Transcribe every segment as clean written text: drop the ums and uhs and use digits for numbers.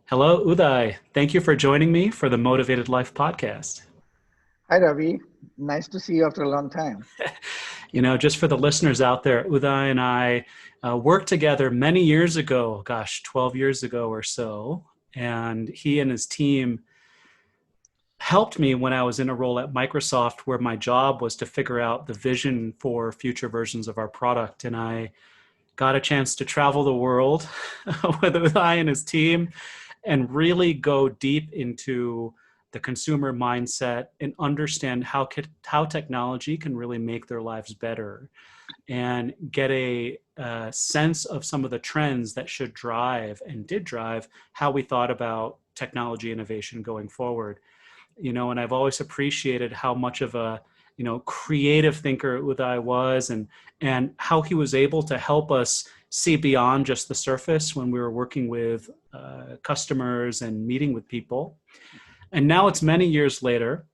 Hello, Uday. Thank you for joining me for the Motivated Life podcast. Hi, Ravi. Nice to see you after a long time. Just for the listeners out there, Uday and I worked together many years ago, gosh, 12 years ago or so. And he and his team helped me when I was in a role at Microsoft where my job was to figure out the vision for future versions of our product. And I got a chance to travel the world with Uday and his team and really go deep into the consumer mindset and understand how technology can really make their lives better and get a sense of some of the trends that should drive and did drive how we thought about technology innovation going forward. And I've always appreciated how much of a creative thinker Uday was, and how he was able to help us see beyond just the surface when we were working with customers and meeting with people. And now it's many years later,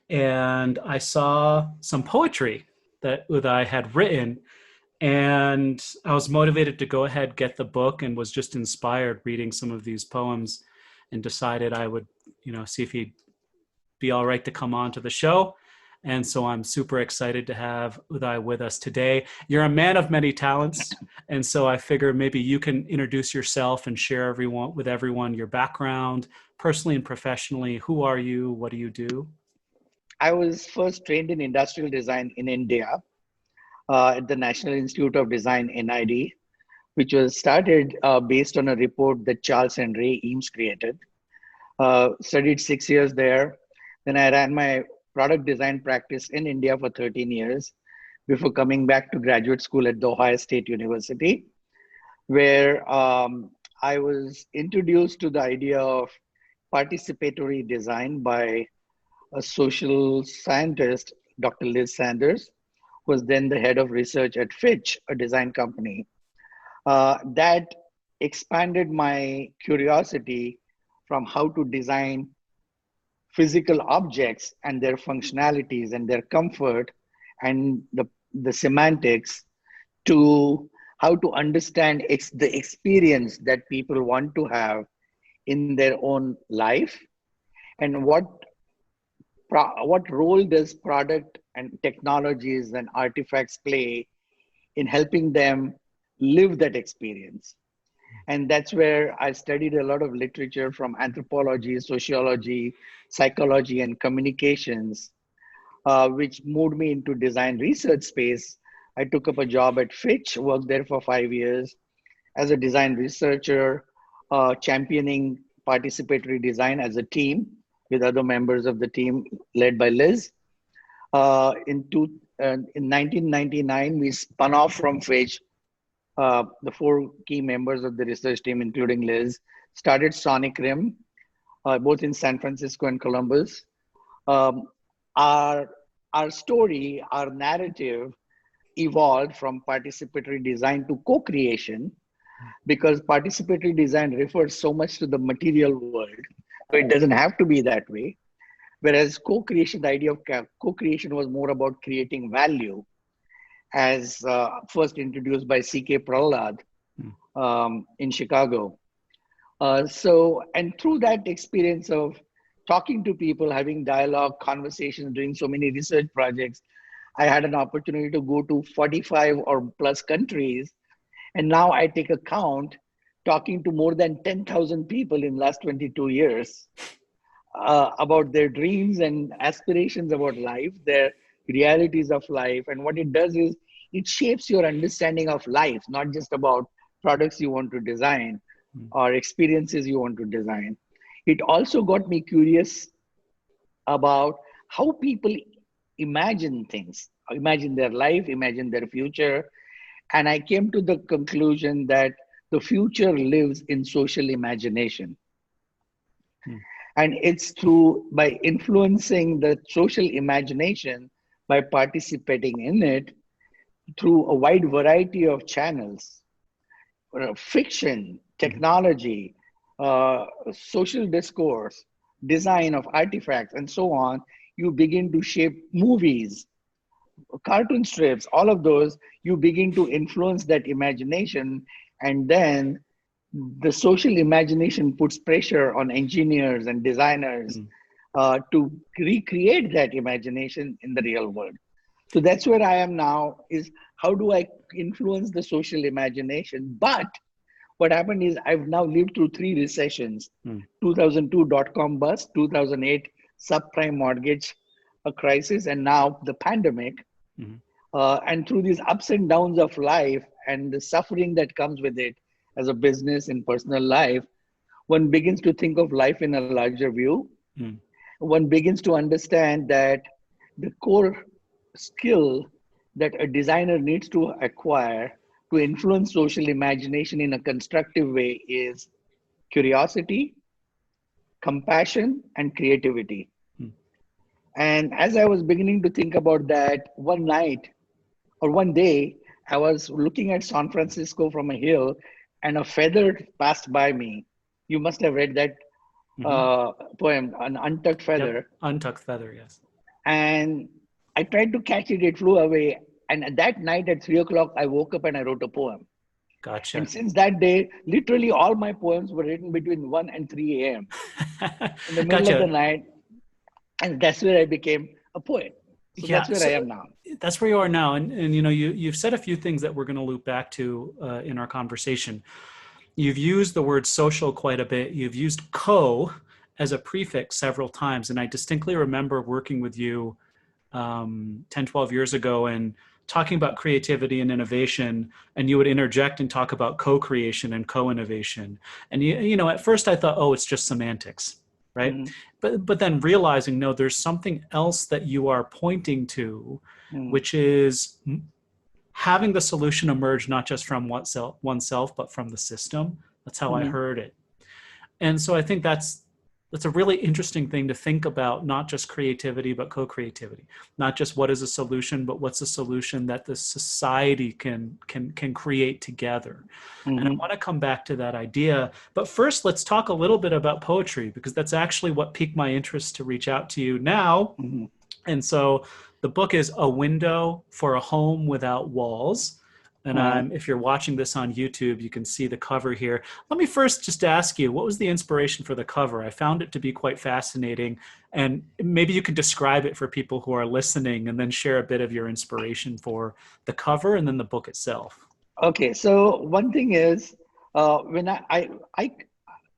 and I saw some poetry that Uday had written, and I was motivated to go ahead, get the book, and was just inspired reading some of these poems, and decided I would, see if he'd be all right to come on to the show. And so I'm super excited to have Uday with us today. You're a man of many talents. And so I figure maybe you can introduce yourself and share with everyone your background, personally and professionally. Who are you? What do you do? I was first trained in industrial design in India at the National Institute of Design, NID, which was started based on a report that Charles and Ray Eames created. Studied 6 years there. Then I ran my product design practice in India for 13 years before coming back to graduate school at the Ohio State University, where I was introduced to the idea of participatory design by a social scientist, Dr. Liz Sanders, who was then the head of research at Fitch, a design company. That expanded my curiosity from how to design physical objects and their functionalities and their comfort and the semantics to how to understand the experience that people want to have in their own life, and what role does product and technologies and artifacts play in helping them live that experience. And that's where I studied a lot of literature from anthropology, sociology, psychology, and communications, which moved me into design research space. I took up a job at Fitch, worked there for 5 years as a design researcher, championing participatory design as a team with other members of the team led by Liz. In 1999, we spun off from Fitch. The four key members of the research team, including Liz, started SonicRim, both in San Francisco and Columbus. Um, our, our story, our narrative evolved from participatory design to co-creation, because participatory design refers so much to the material world. So it doesn't have to be that way. Whereas co-creation, the idea of co-creation was more about creating value, as first introduced by C.K. Prahlad in Chicago. And through that experience of talking to people, having dialogue, conversations, doing so many research projects, I had an opportunity to go to 45 or plus countries. And now I take account talking to more than 10,000 people in the last 22 years about their dreams and aspirations about life, their realities of life. And what it does is it shapes your understanding of life, not just about products you want to design or experiences you want to design. It also got me curious about how people imagine things, imagine their life, imagine their future. And I came to the conclusion that the future lives in social imagination. Hmm. And it's by influencing the social imagination, by participating in it through a wide variety of channels, fiction, technology, social discourse, design of artifacts, and so on, you begin to shape movies, cartoon strips, all of those, you begin to influence that imagination. And then the social imagination puts pressure on engineers and designers to recreate that imagination in the real world. So that's where I am now, is how do I influence the social imagination? But what happened is I've now lived through three recessions: 2002 dot-com bust, 2008 subprime mortgage crisis, and now the pandemic. And through these ups and downs of life and the suffering that comes with it as a business and personal life, one begins to think of life in a larger view. One begins to understand that the core skill that a designer needs to acquire to influence social imagination in a constructive way is curiosity, compassion, and creativity. And as I was beginning to think about that, one night or one day, I was looking at San Francisco from a hill and a feather passed by me. You must have read that poem, An Untucked Feather. Yep. Untucked feather, yes. And I tried to catch it, it flew away. And that night at 3 o'clock, I woke up and I wrote a poem. Gotcha. And since that day, literally all my poems were written between 1 and 3 a.m. in the middle of the night. And that's where I became a poet. So that's where I am now. That's where you are now. And you know, you've said a few things that we're going to loop back to in our conversation. You've used the word social quite a bit. You've used co as a prefix several times. And I distinctly remember working with you 10, 12 years ago and talking about creativity and innovation, and you would interject and talk about co-creation and co-innovation. And you know, at first I thought, oh, it's just semantics, right? But then realizing, no, there's something else that you are pointing to, which is having the solution emerge not just from oneself, but from the system. That's how I heard it. And so I think that's a really interesting thing to think about, not just creativity, but co-creativity. Not just what is a solution, but what's a solution that the society can create together. And I want to come back to that idea. But first, let's talk a little bit about poetry, because that's actually what piqued my interest to reach out to you now. And so the book is A Window for a Home Without Walls. And if you're watching this on YouTube, you can see the cover here. Let me first just ask you, what was the inspiration for the cover? I found it to be quite fascinating. And maybe you could describe it for people who are listening, and then share a bit of your inspiration for the cover and then the book itself. Okay, so one thing is, when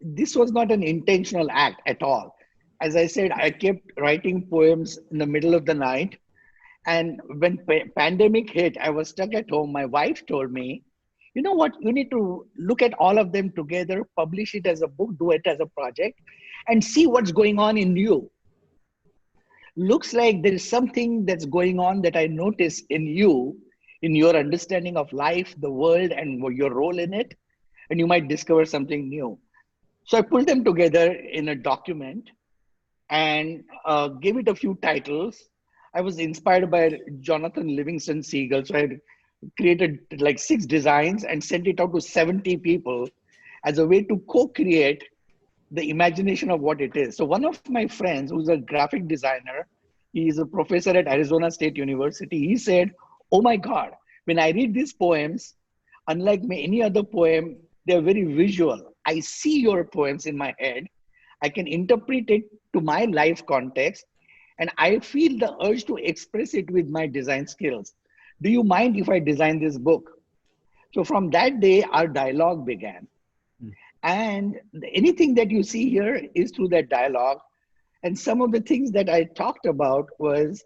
this was not an intentional act at all. As I said, I kept writing poems in the middle of the night. And when pandemic hit, I was stuck at home. My wife told me, you know what, you need to look at all of them together, publish it as a book, do it as a project, and see what's going on in you. Looks like there is something that's going on that I notice in you, in your understanding of life, the world, and your role in it. And you might discover something new. So I pulled them together in a document and gave it a few titles. I was inspired by Jonathan Livingston Seagull. So I created like 6 designs and sent it out to 70 people as a way to co-create the imagination of what it is. So one of my friends, who's a graphic designer, he's a professor at Arizona State University. He said, oh my God, when I read these poems, unlike any other poem, they're very visual. I see your poems in my head. I can interpret it to my life context. And I feel the urge to express it with my design skills. Do you mind if I design this book? So from that day, our dialogue began. And anything that you see here is through that dialogue. And some of the things that I talked about was,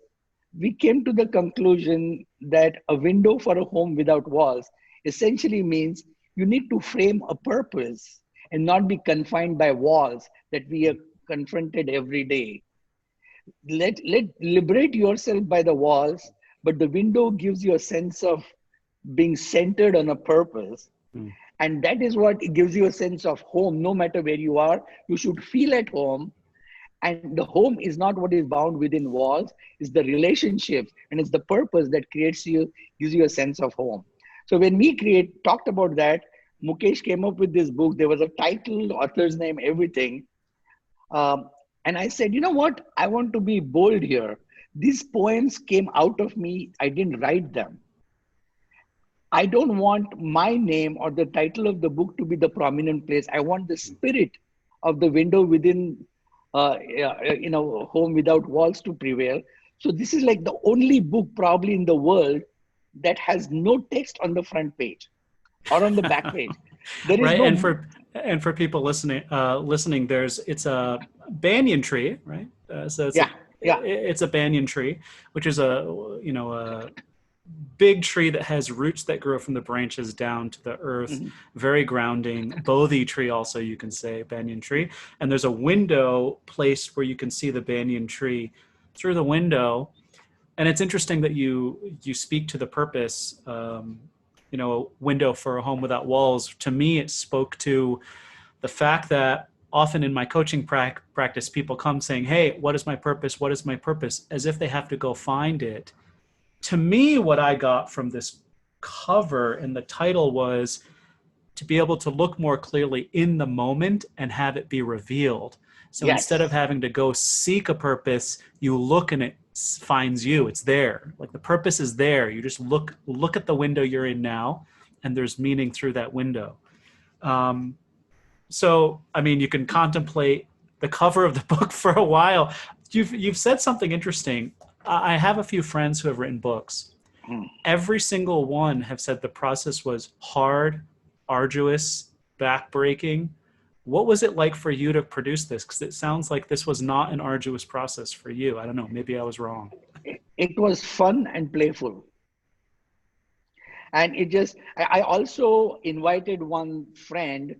we came to the conclusion that a window for a home without walls essentially means you need to frame a purpose and not be confined by walls that we are confronted every day. Let liberate yourself by the walls, but the window gives you a sense of being centered on a purpose. And that is what gives you a sense of home. No matter where you are, you should feel at home. And the home is not what is bound within walls, it's the relationships and it's the purpose that gives you a sense of home. So when we talked about that, Mukesh came up with this book. There was a title, author's name, everything. And I said, you know what? I want to be bold here. These poems came out of me. I didn't write them. I don't want my name or the title of the book to be the prominent place. I want the spirit of the window within, Home Without Walls to prevail. So this is like the only book probably in the world that has no text on the front page or on the back page. There is Right. no, And for people listening, it's a banyan tree, right? So yeah, yeah. it's a banyan tree, which is a big tree that has roots that grow from the branches down to the earth, Mhm. very grounding. Bodhi tree, also, you can say, banyan tree. And there's a window placed where you can see the banyan tree through the window. And it's interesting that you speak to the purpose. A window for a home without walls. To me, it spoke to the fact that often in my coaching practice, people come saying, "Hey, what is my purpose? What is my purpose?" As if they have to go find it. To me, what I got from this cover and the title was to be able to look more clearly in the moment and have it be revealed. So instead of Yes, having to go seek a purpose, you look and it finds you. It's there. Like the purpose is there. You just look at the window you're in now, and there's meaning through that window. Um, so, I mean, you can contemplate the cover of the book for a while. You've said something interesting. I have a few friends who have written books. mm. Every single one have said the process was hard, arduous, backbreaking. What was it like for you to produce this? Because it sounds like this was not an arduous process for you. I don't know. Maybe I was wrong. It was fun and playful. And I also invited one friend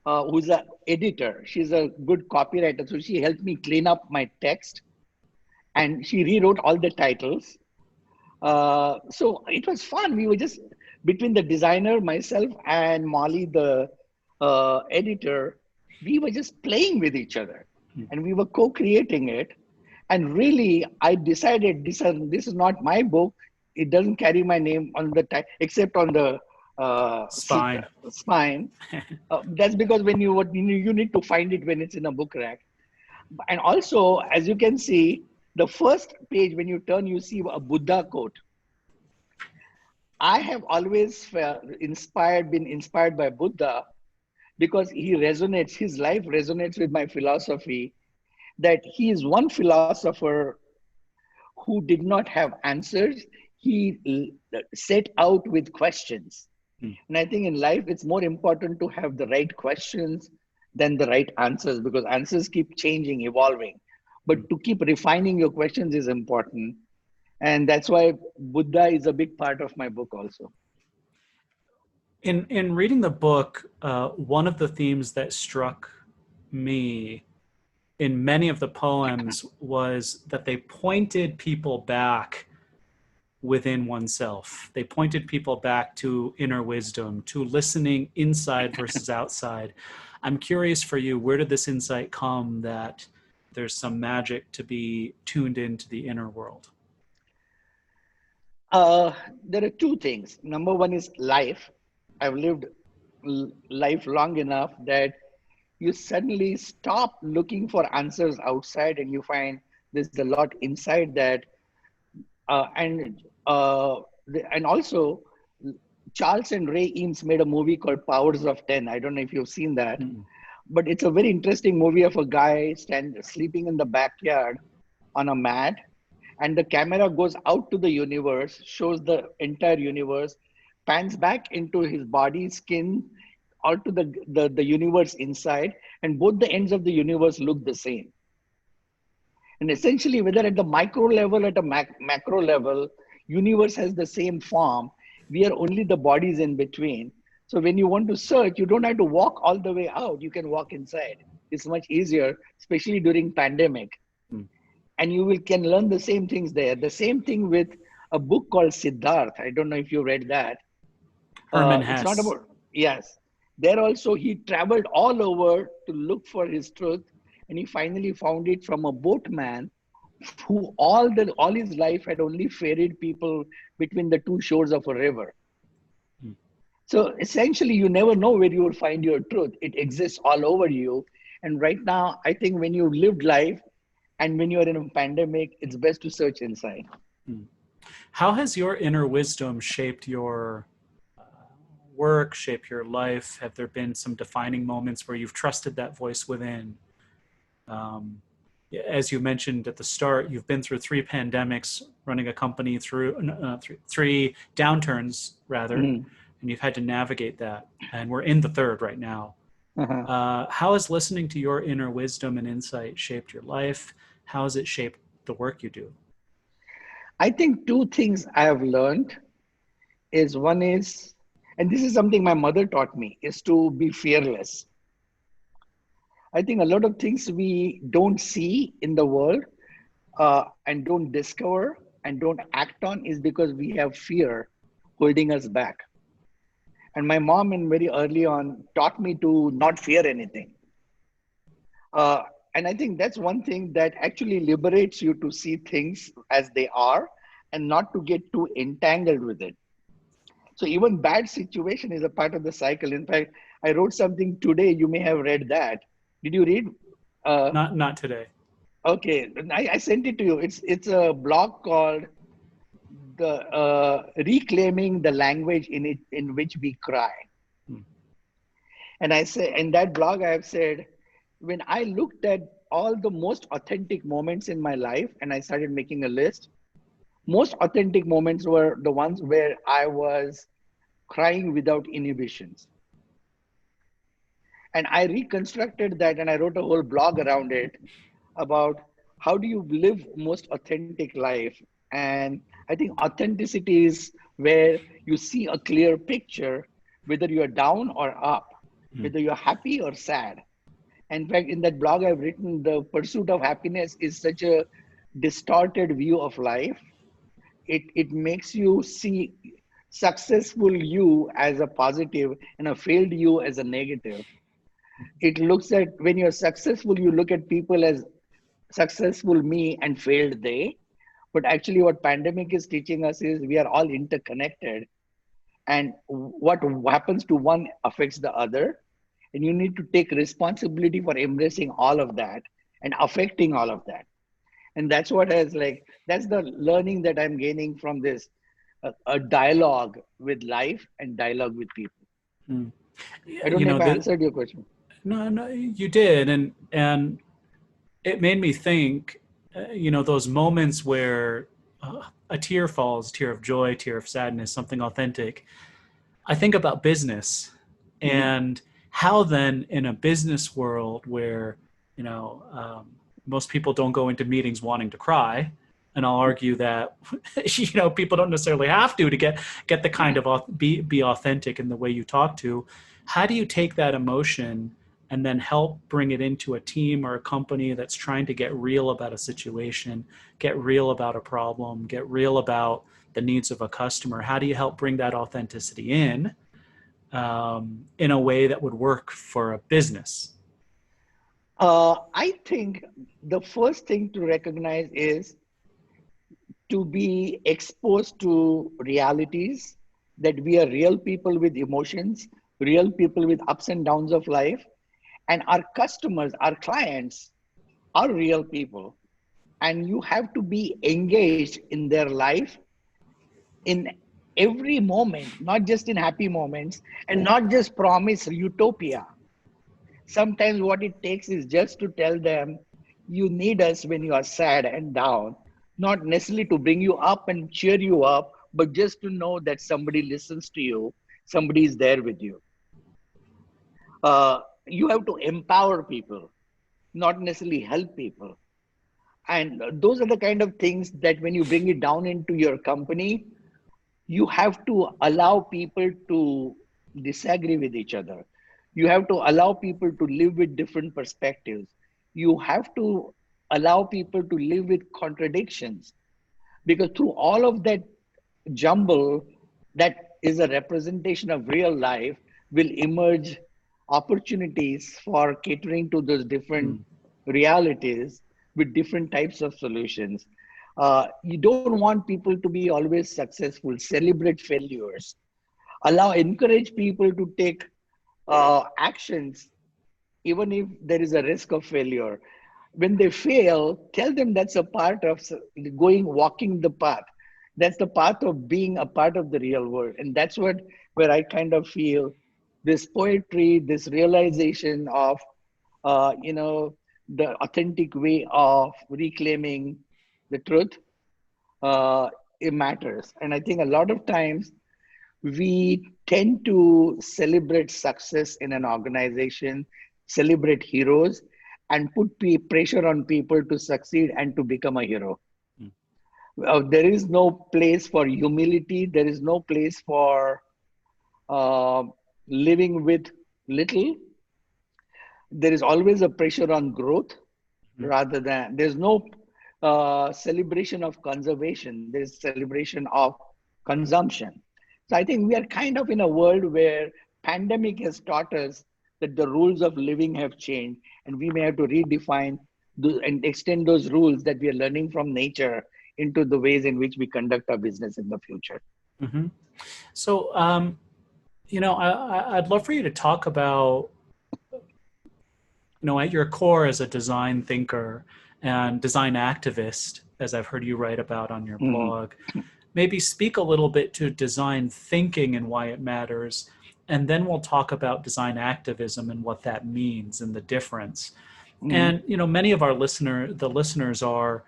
who's an editor. She's a good copywriter. So she helped me clean up my text and she rewrote all the titles. So it was fun. We were just between the designer, myself, and Molly, the editor, we were just playing with each other and we were co-creating it. And really, I decided this is not my book. It doesn't carry my name on the except on the Spine. spine. That's because you need to find it when it's in a book rack. And also, as you can see, the first page when you turn, you see a Buddha quote. I have always been inspired by Buddha because his life resonates with my philosophy that he is one philosopher who did not have answers. He set out with questions. Hmm. And I think in life, it's more important to have the right questions than the right answers because answers keep changing, evolving. But to keep refining your questions is important. And that's why Buddha is a big part of my book also. In reading the book, one of the themes that struck me in many of the poems was that they pointed people back within oneself. They pointed people back to inner wisdom, to listening inside versus outside. I'm curious for you, where did this insight come that there's some magic to be tuned into the inner world? Uh, there are two things. Number one is life. I've lived life long enough that you suddenly stop looking for answers outside and you find there's a lot inside that. Uh, and and also, Charles and Ray Eames made a movie called Powers of 10. I don't know if you've seen that, Mm. but it's a very interesting movie of a guy sleeping in the backyard on a mat and the camera goes out to the universe, shows the entire universe, pans back into his body, skin, or to the universe inside, and both the ends of the universe look the same. And essentially, whether at the micro level, at a macro level, universe has the same form. We are only the bodies in between. So when you want to search, you don't have to walk all the way out. You can walk inside. It's much easier, especially during pandemic. Mm. And you will can learn the same things there. The same thing with a book called Siddharth. I don't know if you read that. Herman It's not Hesse. about, yes. There also, he traveled all over to look for his truth. And he finally found it from a boatman who all his life had only ferried people between the two shores of a river. Mm. So essentially, you never know where you will find your truth. It exists all over you. And right now, I think when you lived life and when you're in a pandemic, it's best to search inside. Mm. How has your inner wisdom shaped your work, shape your life? Have there been some defining moments where you've trusted that voice within? Um, as you mentioned at the start, you've been through 3 pandemics, running a company through three downturns, rather, Mhm. and you've had to navigate that. And we're in the third right now. Uh-huh. How has listening to your inner wisdom and insight shaped your life? How has it shaped the work you do? I think two things I have learned is one is, and this is something my mother taught me, is to be fearless. I think a lot of things we don't see in the world and don't discover and don't act on is because we have fear holding us back. And my mom, in very early on, taught me to not fear anything. Uh, and I think that's one thing that actually liberates you to see things as they are and not to get too entangled with it. So even bad situation is a part of the cycle. In fact, I wrote something today. You may have read that. Did you read? Uh, Not today. okay, I sent it to you. It's a blog called the reclaiming the language in which we cry. Hmm. And I say in that blog I have said, when I looked at all the most authentic moments in my life and I started making a list, most authentic moments were the ones where I was crying without inhibitions. And I reconstructed that and I wrote a whole blog around it about how do you live most authentic life. And I think authenticity is where you see a clear picture, whether you're down or up, Hmm. whether you're happy or sad. In fact, in that blog I've written, the pursuit of happiness is such a distorted view of life. It makes you see successful you as a positive and a failed you as a negative. It looks at when you're successful, you look at people as successful me and failed they. But actually, what pandemic is teaching us is we are all interconnected, and what happens to one affects the other, and you need to take responsibility for embracing all of that and affecting all of that. And that's what has like that's the learning that I'm gaining from this a dialogue with life and dialogue with people. Hmm. I don't You know know if I that. answered your question. No, no, you did, and it made me think. Those moments where a tear falls, tear of joy, tear of sadness, something authentic. I think about business Mhm. and how then in a business world where most people don't go into meetings wanting to cry, and I'll argue that people don't necessarily have to get the kind of be authentic in the way you talk to. How do you take that emotion and then help bring it into a team or a company that's trying to get real about a situation, get real about a problem, get real about the needs of a customer? How do you help bring that authenticity in a way that would work for a business? I think the first thing to recognize is to be exposed to realities that we are real people with emotions, real people with ups and downs of life, and our customers, our clients are real people. And you have to be engaged in their life in every moment, not just in happy moments, and not just promise utopia. Sometimes what it takes is just to tell them you need us when you are sad and down, not necessarily to bring you up and cheer you up, but just to know that somebody listens to you, somebody is there with you. You have to empower people, not necessarily help people. And those are the kind of things that when you bring it down into your company, you have to allow people to disagree with each other. You have to allow people to live with different perspectives. You have to allow people to live with contradictions because through all of that jumble that is a representation of real life will emerge opportunities for catering to those different Mm, realities with different types of solutions. You don't want people to be always successful, celebrate failures, encourage people to take actions even if there is a risk of failure. When they fail, tell them that's a part of walking the path. That's the path of being a part of the real world. And that's what, where I kind of feel this poetry, this realization of, the authentic way of reclaiming the truth, it matters. And I think a lot of times we tend to celebrate success in an organization, celebrate heroes, and put pressure on people to succeed and to become a hero. Mm. There is no place for humility. There is no place for uh, living with little. There is always a pressure on growth Mm. rather than, there's no celebration of conservation. There's celebration of consumption. So I think we are kind of in a world where pandemic has taught us that the rules of living have changed, and we may have to redefine and extend those rules that we are learning from nature into the ways in which we conduct our business in the future. Mm-hmm. So, I'd love for you to talk about, at your core as a design thinker and design activist, as I've heard you write about on your Mhm. blog, maybe speak a little bit to design thinking and why it matters. And then we'll talk about design activism and what that means and the difference. Mhm. And, many of the listeners are,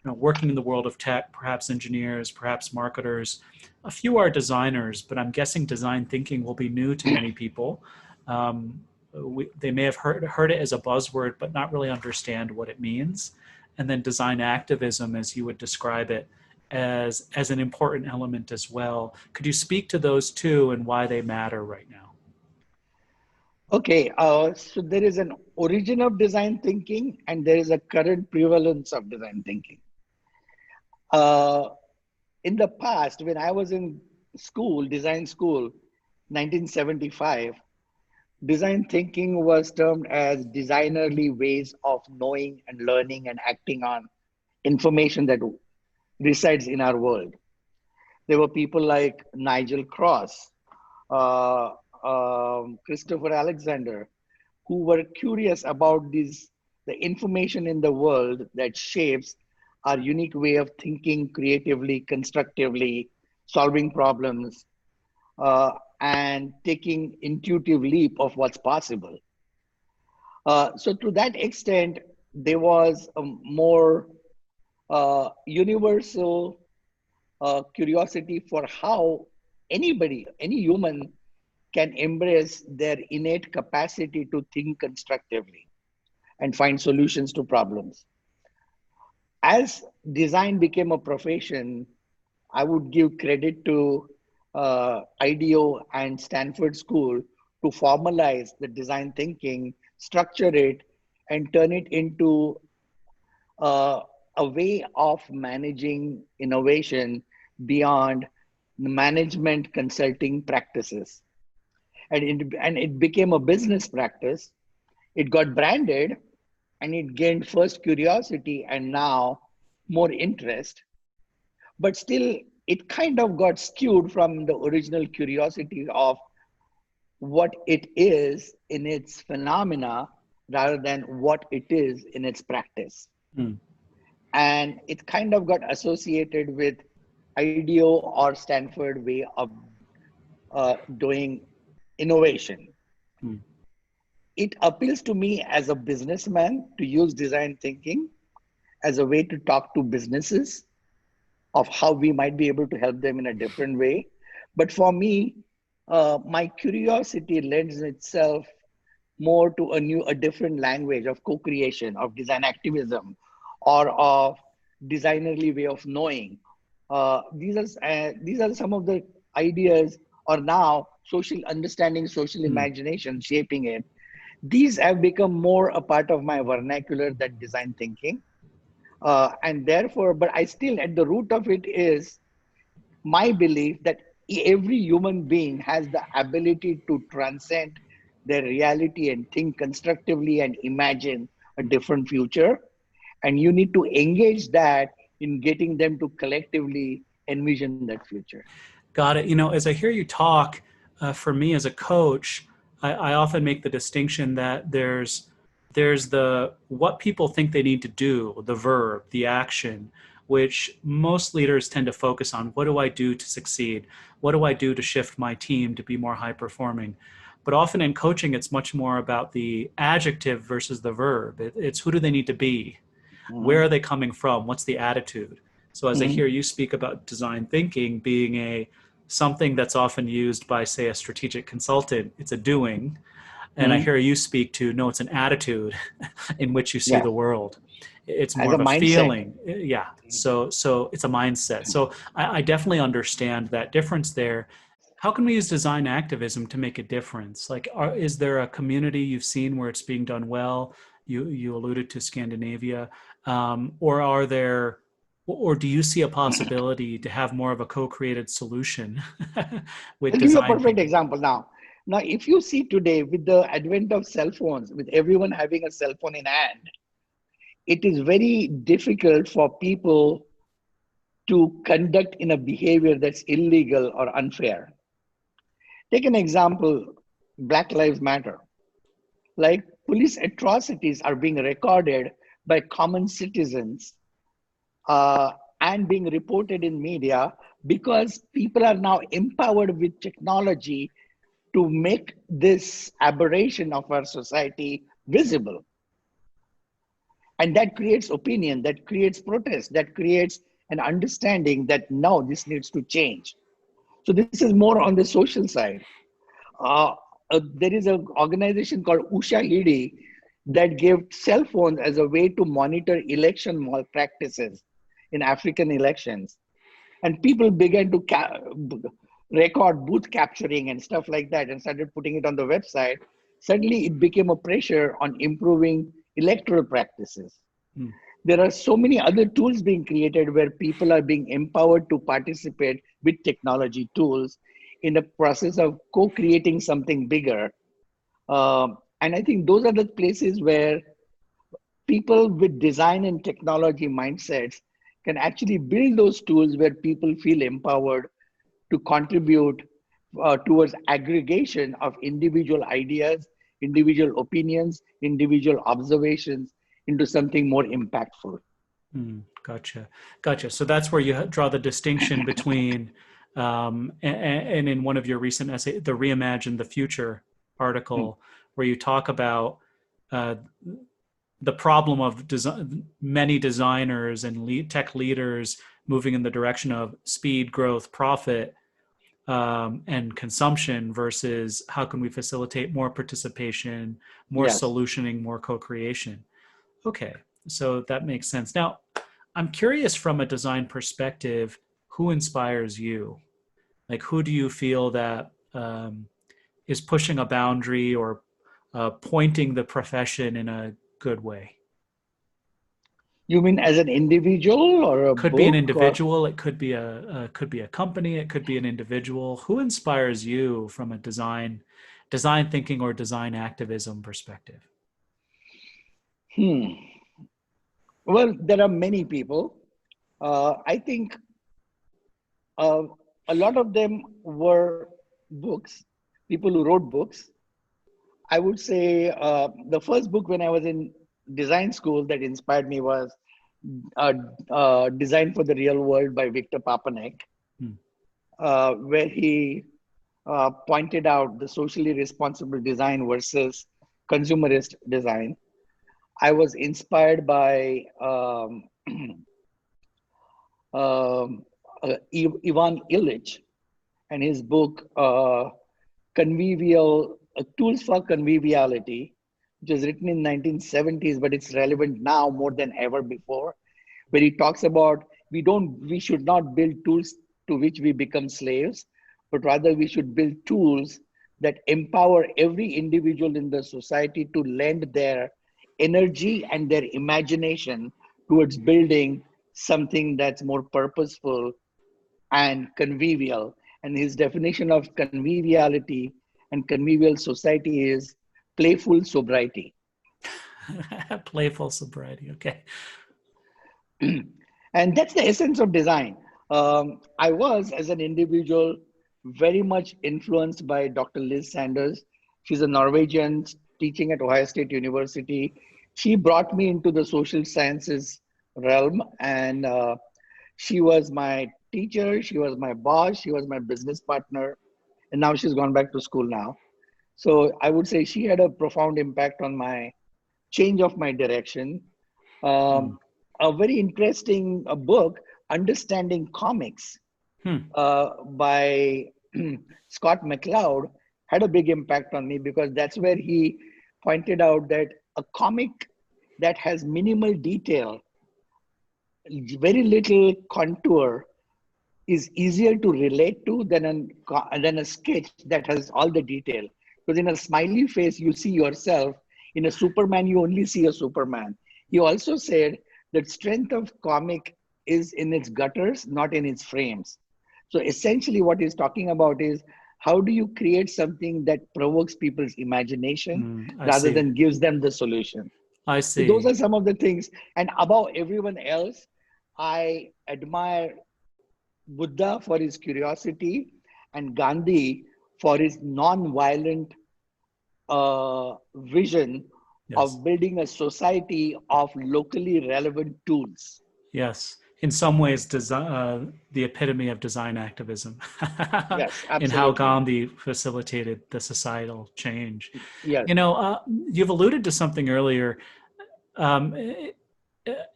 working in the world of tech, perhaps engineers, perhaps marketers. A few are designers, but I'm guessing design thinking will be new to many people. They may have heard it as a buzzword, but not really understand what it means. And then design activism, as you would describe it, as an important element as well. Could you speak to those two and why they matter right now? Okay, so there is an origin of design thinking and there is a current prevalence of design thinking. Uh, in the past, when I was in school, design school, 1975, design thinking was termed as designerly ways of knowing and learning and acting on information that resides in our world. There were people like Nigel Cross, uh, Christopher Alexander, who were curious about the information in the world that shapes our unique way of thinking creatively, constructively, solving problems, and taking intuitive leap of what's possible. So to that extent, there was a more universal curiosity for how any human can embrace their innate capacity to think constructively and find solutions to problems. As design became a profession, I would give credit to IDEO and Stanford School to formalize the design thinking, structure it, and turn it into uh, a way of managing innovation beyond management consulting practices. And it became a business practice. It got branded and it gained first curiosity and now more interest. But still, it kind of got skewed from the original curiosity of what it is in its phenomena rather than what it is in its practice. Mm. And it kind of got associated with IDEO or Stanford way of doing innovation. Mm. It appeals to me as a businessman to use design thinking as a way to talk to businesses of how we might be able to help them in a different way. But for me, my curiosity lends itself more to a different language of co-creation, of design activism, or of designerly way of knowing. These are some of the ideas, or now social understanding, social Mm. imagination shaping it. These have become more a part of my vernacular than design thinking, and therefore, but I still, at the root of it is my belief that every human being has the ability to transcend their reality and think constructively and imagine a different future. And you need to engage that in getting them to collectively envision that future. Got it. As I hear you talk, for me as a coach, I often make the distinction that there's the what people think they need to do, the verb, the action, which most leaders tend to focus on. What do I do to succeed? What do I do to shift my team to be more high performing? But often in coaching, it's much more about the adjective versus the verb. It's who do they need to be? Where are Mhm. they coming from? What's the attitude? So as I hear Mhm. you speak about design thinking being a something that's often used by, say, a strategic consultant, it's a doing. And I Mhm. hear you speak to, no, it's an attitude in which you see Yeah, the world. It's as more a of a mindset. feeling. Yeah. So it's a mindset. So I definitely understand that difference there. How can we use design activism to make a difference? Like, is there a community you've seen where it's being done well? You alluded to Scandinavia, or are there, or do you see a possibility to have more of a co-created solution with I'll give you a design perfect thinking? example now. Now, if you see today with the advent of cell phones, with everyone having a cell phone in hand, it is very difficult for people to conduct in a behavior that's illegal or unfair. Take an example, Black Lives Matter. Like police atrocities are being recorded by common citizens uh, and being reported in media because people are now empowered with technology to make this aberration of our society visible. And that creates opinion, that creates protest, that creates an understanding that no, this needs to change. So this is more on the social side. Uh, there is an organization called Ushahidi that gave cell phones as a way to monitor election malpractices in African elections. And people began to record booth capturing and stuff like that and started putting it on the website. Suddenly, it became a pressure on improving electoral practices. Hmm. There are so many other tools being created where people are being empowered to participate with technology tools in the process of co-creating something bigger. And I think those are the places where people with design and technology mindsets can actually build those tools where people feel empowered to contribute towards aggregation of individual ideas, individual opinions, individual observations into something more impactful. Gotcha. Gotcha. So that's where you draw the distinction between, and in one of your recent essays, the Reimagine the Future Hmm. article, where you talk about uh, the problem of many designers and tech leaders moving in the direction of speed, growth, profit, and consumption versus how can we facilitate more participation, more Yes. solutioning, more co-creation. Okay, so that makes sense. Now, I'm curious from a design perspective, who inspires you? Like, who do you feel that is pushing a boundary or pointing the profession in a good way? You mean as an individual or a Could be an book or? individual. It could be a company. It could be an individual. Who inspires you from a design thinking or design activism perspective? Hmm. Well, there are many people. I think uh, a lot of them were books, people who wrote books. I would say the first book when I was in design school that inspired me was uh, Design for the Real World by Victor Papanek, Hmm. where he pointed out the socially responsible design versus consumerist design. I was inspired by um, Ivan Illich and his book Convivial Tools for Conviviality, which was written in 1970s, but it's relevant now more than ever before, where he talks about we should not build tools to which we become slaves, but rather we should build tools that empower every individual in the society to lend their energy and their imagination towards building something that's more purposeful and convivial. And his definition of conviviality and convivial society is playful sobriety. Playful sobriety. Okay. And that's the essence of design. I was, as an individual, very much influenced by Dr. Liz Sanders. She's a Norwegian teaching at Ohio State University. She brought me into the social sciences realm, and She was my teacher, she was my boss, she was my business partner, and now she's gone back to school now. So I would say she had a profound impact on my change of my direction. Hmm. A very interesting book, Understanding Comics, Hmm. by Scott McCloud, had a big impact on me because that's where he pointed out that a comic that has minimal detail, very little contour, is easier to relate to than a sketch that has all the detail. Because in a smiley face, you see yourself. In a Superman, you only see a Superman. He also said that strength of comic is in its gutters, not in its frames. So essentially, what he's talking about is how do you create something that provokes people's imagination Hmm. I rather see. than gives them the solution. I So those see. are some of the things. And above everyone else, I admire Buddha for his curiosity and Gandhi for his non-violent vision Yes. of building a society of locally relevant tools. Yes. In some ways, the epitome of design activism, Yes, in how absolutely. Gandhi facilitated the societal change. Yes, You know, you've alluded to something earlier, um,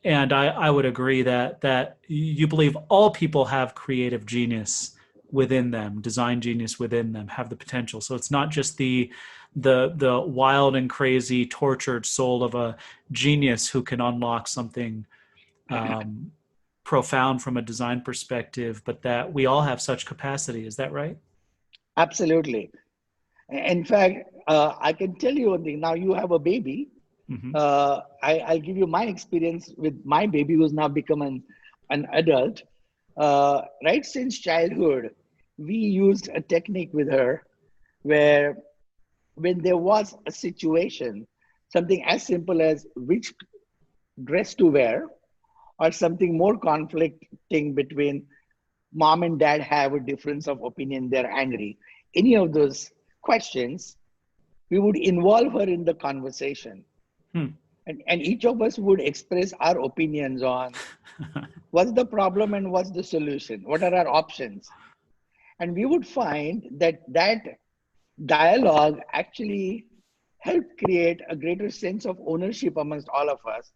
and I would agree that you believe all people have creative genius within them, design genius within them, have the potential. So it's not just the wild and crazy, tortured soul of a genius who can unlock something um, profound from a design perspective, but that we all have such capacity. Is that right? absolutely. In fact, I can tell you one thing. Now you have a baby. Mm-hmm. I'll give you my experience with my baby who's now become an adult. Right since childhood, we used a technique with her where when there was a situation, something as simple as which dress to wear, or something more conflicting between mom and dad have a difference of opinion, they're angry, any of those questions, we would involve her in the conversation. Hmm. And each of us would express our opinions on what's the problem and what's the solution, what are our options. And we would find that that dialogue actually helped create a greater sense of ownership amongst all of us.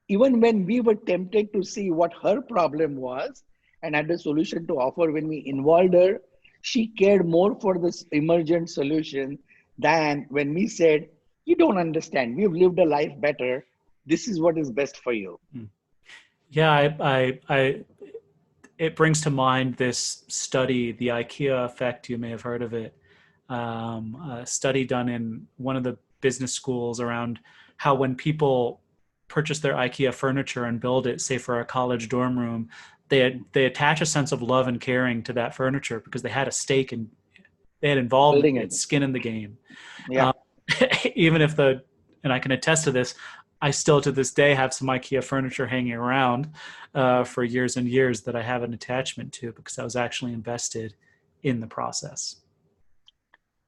Even when we were tempted to see what her problem was and had a solution to offer, when we involved her, she cared more for this emergent solution than when we said, "You don't understand. We've lived a life better. This is what is best for you." Yeah, it brings to mind this study, the IKEA effect. You may have heard of it. A study done in one of the business schools around how when people purchase their IKEA furniture and build it, say for a college dorm room, they attach a sense of love and caring to that furniture because they had a stake and they had involvement, Building they it. had skin in the game. Yeah. Um, even if and I can attest to this, I still to this day have some IKEA furniture hanging around for years and years that I have an attachment to because I was actually invested in the process.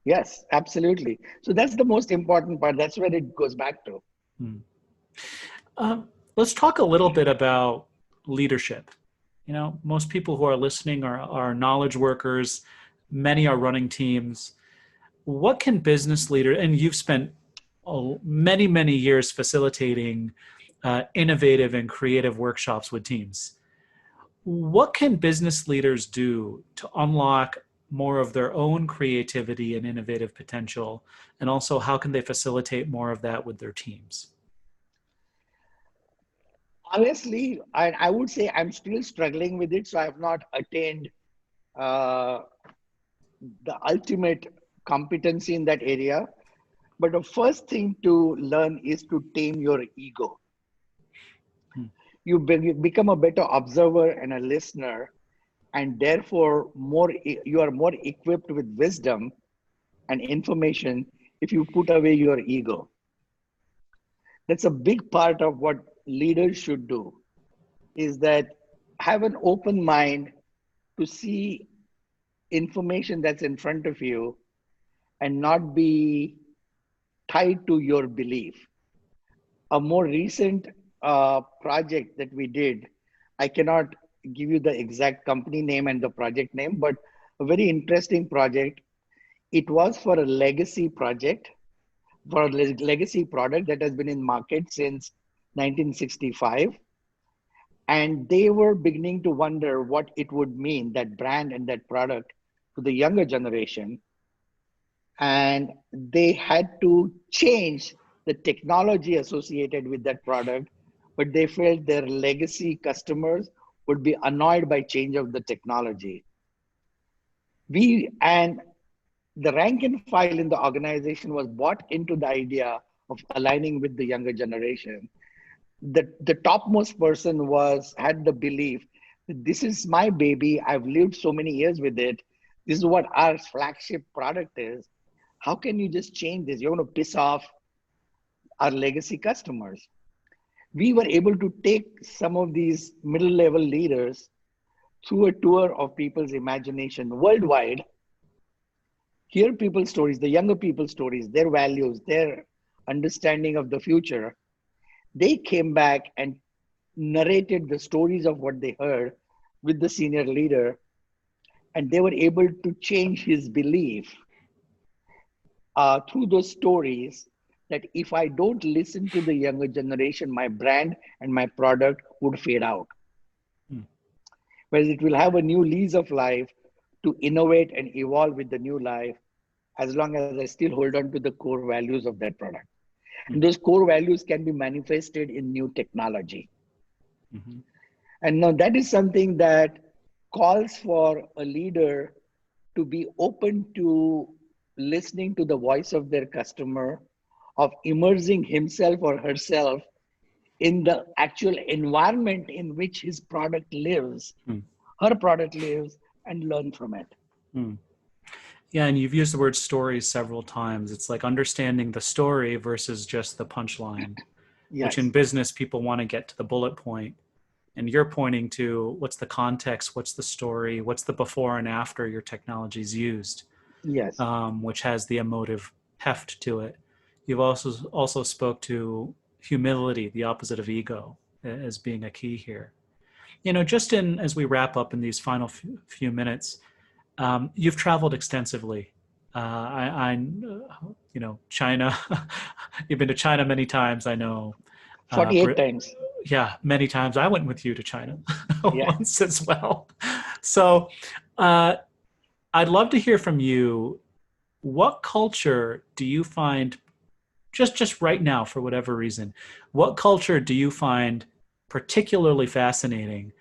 Yes, absolutely. So that's the most important part. That's where it goes back to. Hmm. Let's talk a little bit about leadership. You know, most people who are listening are knowledge workers. Many are running teams. What can business leaders, and you've spent many years facilitating innovative and creative workshops with teams. What can business leaders do to unlock more of their own creativity and innovative potential? And also, how can they facilitate more of that with their teams? Honestly, I would say I'm still struggling with it. So I have not attained uh, the ultimate competency in that area. But the first thing to learn is to tame your ego. Hmm. You become a better observer and a listener, and therefore you are more equipped with wisdom and information if you put away your ego. That's a big part of what leaders should do, is that have an open mind to see information that's in front of you and not be tied to your belief. A more recent project that we did I cannot give you the exact company name and the project name, but a very interesting project. It was for a legacy project, for a legacy product that has been in market since 1965. And they were beginning to wonder what it would mean, that brand and that product, to the younger generation. And they had to change the technology associated with that product, but they felt their legacy customers would be annoyed by change of the technology. We and the rank and file in the organization was bought into the idea of aligning with the younger generation. The topmost person was had the belief that this is my baby. I've lived so many years with it. This is what our flagship product is. How can you just change this? You're going to piss off our legacy customers. We were able to take some of these middle level leaders through a tour of people's imagination worldwide, hear people's stories, the younger people's stories, their values, their understanding of the future. They came back and narrated the stories of what they heard with the senior leader, and they were able to change his belief through those stories that if I don't listen to the younger generation, my brand and my product would fade out. Whereas it will have a new lease of life to innovate and evolve with the new life, as long as I still hold on to the core values of that product. And those core values can be manifested in new technology. Mm-hmm. And now that is something that calls for a leader to be open to listening to the voice of their customer, of immersing himself or herself in the actual environment in which his product lives, her product lives, and learn from it. Yeah, and you've used the word story several times. It's like understanding the story versus just the punchline, yes. Which in business, people want to get to the bullet point. And you're pointing to what's the context, what's the story, what's the before and after your technology's used, yes, which has the emotive heft to it. You've also spoke to humility, the opposite of ego, as being a key here. You know, just as we wrap up in these final few minutes, you've traveled extensively. You know, China. You've been to China many times, I know. 48 times. Yeah, many times. I went with you to China once as well. So I'd love to hear from you. What culture do you find, just right now, for whatever reason, what culture do you find particularly fascinating?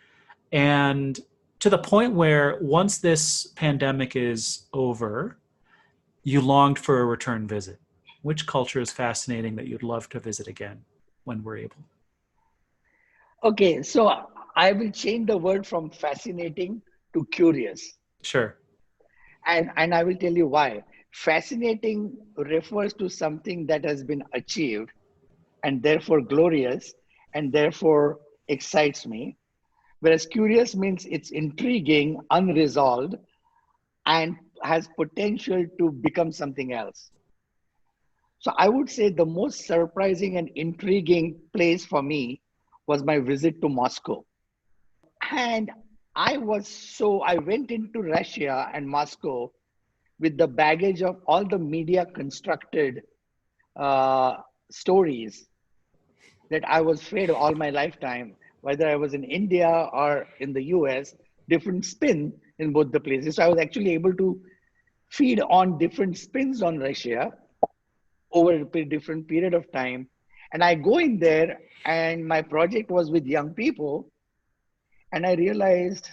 And to the point where once this pandemic is over, you longed for a return visit. Which culture is fascinating that you'd love to visit again when we're able? Okay, so I will change the word from fascinating to curious. Sure. And I will tell you why. Fascinating refers to something that has been achieved and therefore glorious and therefore excites me. Whereas curious means it's intriguing, unresolved, and has potential to become something else. So I would say the most surprising and intriguing place for me was my visit to Moscow. And I went into Russia and Moscow with the baggage of all the media constructed stories that I was fed all my lifetime, whether I was in India or in the US, different spin in both the places. So I was actually able to feed on different spins on Russia over a different period of time. And I go in there, and my project was with young people, and I realized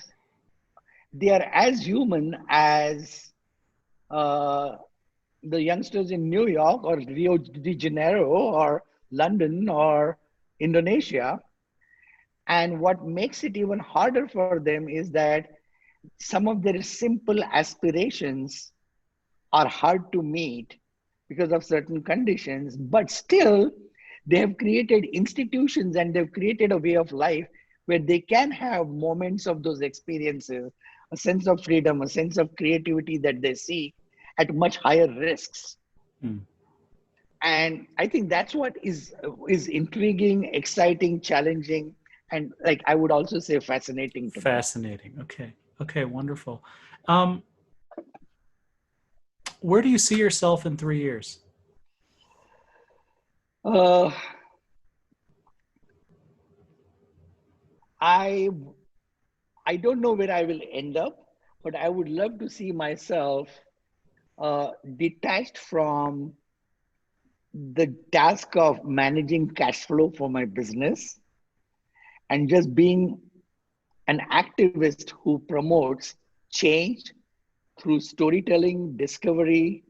they are as human as the youngsters in New York or Rio de Janeiro or London or Indonesia. And what makes it even harder for them is that some of their simple aspirations are hard to meet because of certain conditions, but still they have created institutions and they've created a way of life where they can have moments of those experiences, a sense of freedom, a sense of creativity that they seek at much higher risks. And I think that's what is intriguing, exciting, challenging, And like I would also say fascinating to me. Fascinating. Okay. Okay, wonderful. Um, where do you see yourself in 3 years? Uh, I I don't know where I will end up, but I would love to see myself detached from the task of managing cash flow for my business and just being an activist who promotes change through storytelling, discovery,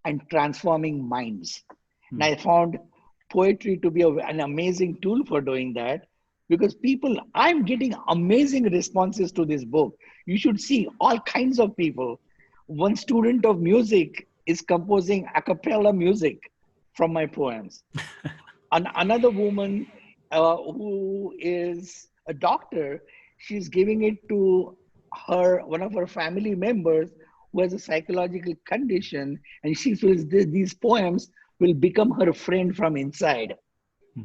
and transforming minds. And Hmm. I found poetry to be an amazing tool for doing that because I'm getting amazing responses to this book. You should see all kinds of people. One student of music is composing a cappella music from my poems. Another woman who is a doctor, she's giving it to one of her family members who has a psychological condition, and she feels these poems will become her friend from inside. Hmm.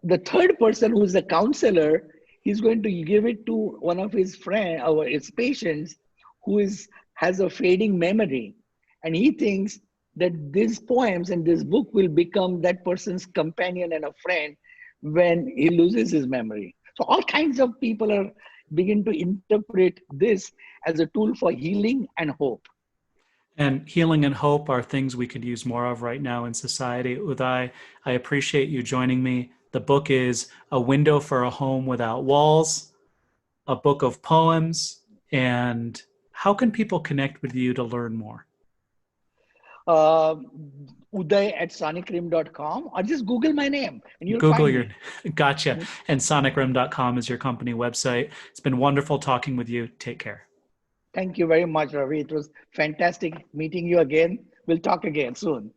The third person, who's a counselor, he's going to give it to one of his friend or his patients who is has a fading memory, and he thinks that these poems and this book will become that person's companion and a friend when he loses his memory. So all kinds of people are begin to interpret this as a tool for healing and hope. And healing and hope are things we could use more of right now in society. Uday, I appreciate you joining me. The book is A Window for a Home Without Walls, a book of poems. And how can people connect with you to learn more? uh, Uday at sonicrim.com, or just Google my name and you'll Google find your, me. gotcha. And sonicrim.com is your company website. It's been wonderful talking with you. Take care. Thank you very much, Ravi. It was fantastic meeting you again. We'll talk again soon.